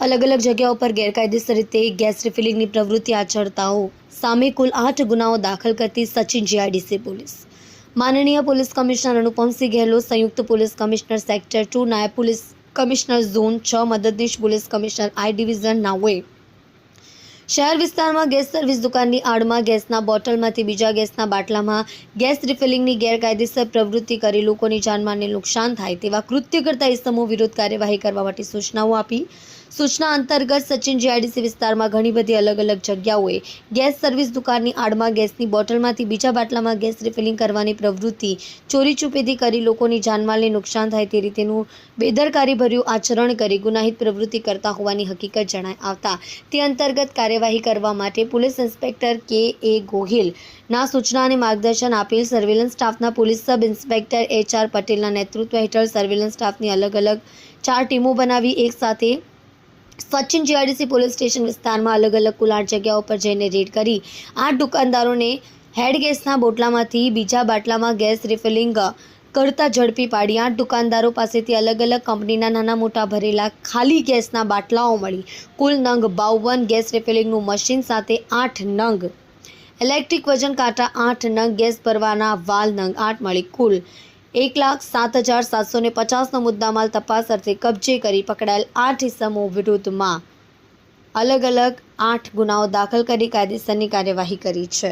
अलग अलग जगहों पर गैरकायदेसर रीते गैस रिफिलिंगની પ્રવૃત્તિ આચરતાઓ સામે કુલ 8 ગુનાઓ દાખલ કરતી સચિન જીઆઈડીસી પોલીસ। માનનીય પોલીસ કમિશનર અનુપમસિંહ ગેહલોત, સંયુક્ત પોલીસ કમિશનર સેક્ટર 2, નાયબ પોલીસ કમિશનર ઝોન 6, મદદનીશ પોલીસ કમિશનર આઈ ડિવિઝન નાઓએ શહેર વિસ્તારમાં ગેસ સર્વિસ દુકાનની આડમાં ગેસના બોટલમાંથી બીજા ગેસના બાટલામાં ગેસ રિફિલિંગની ગેરકાયદેસર પ્રવૃત્તિ કરી લોકોની જાનમાલને નુકસાન થાય તેવા કૃત્ય કરતા ઇસમો વિરુદ્ધ કાર્યવાહી કરવા માટે સૂચનાઓ આપી। સૂચના અંતર્ગત સચિન જીઆઈડીસી વિસ્તારમાં ઘણી બધી અલગ અલગ જગ્યાઓએ ગેસ સર્વિસ દુકાનની આડમાં ગેસની બોટલમાંથી બીજા બાટલામાં ગેસ રિફિલિંગ કરવાની પ્રવૃત્તિ ચોરી છુપેથી કરી લોકોની જાનમાલને નુકસાન થાય તે રીતેનું બેદરકારીભર્યું આચરણ કરી ગુનાહિત પ્રવૃત્તિ કરતા હોવાની હકીકત જણાઈ આવતા તે અંતર્ગત કાર્યવાહી કરવા માટે પોલીસ ઇન્સ્પેક્ટર કે.એ. ગોહિલના સૂચના અને માર્ગદર્શન આપેલ સર્વેલન્સ સ્ટાફના પોલીસ સબ ઇન્સ્પેક્ટર એચ.આર. પટેલના નેતૃત્વ હેઠળ સર્વેલન્સ સ્ટાફની અલગ અલગ 4 ટીમો બનાવી એક સાથે સચિન જીઆઈડીસી પોલીસ સ્ટેશન વિસ્તારમાં અલગ અલગ કુલ 8 જગ્યાઓ પર જઈને રેડ કરી 8 દુકાનદારોને હેડ ગેસના બોટલામાંથી બીજા બાટલામાં ગેસ રિફિલિંગ કરતા ઝડપી પાડી 8 દુકાનદારો પાસેથી અલગ અલગ કંપનીના નાના મોટા ભરેલા ખાલી ગેસના બાટલાઓ મળી કુલ નંગ 52 ગેસ રિફિલિંગનું મશીન સાથે 8 નંગ ઇલેક્ટ્રિક વજન કાંટા 8 નંગ ગેસ ભરવાના વાલ નંગ 8 મળી કુલ 1,07,750નો મુદ્દામાલ તપાસ અર્થે કબજે કરી પકડાયેલ 8 ઇસમો વિરુદ્ધમાં અલગ અલગ 8 ગુનાઓ દાખલ કરી કાયદેસરની કાર્યવાહી કરી છે।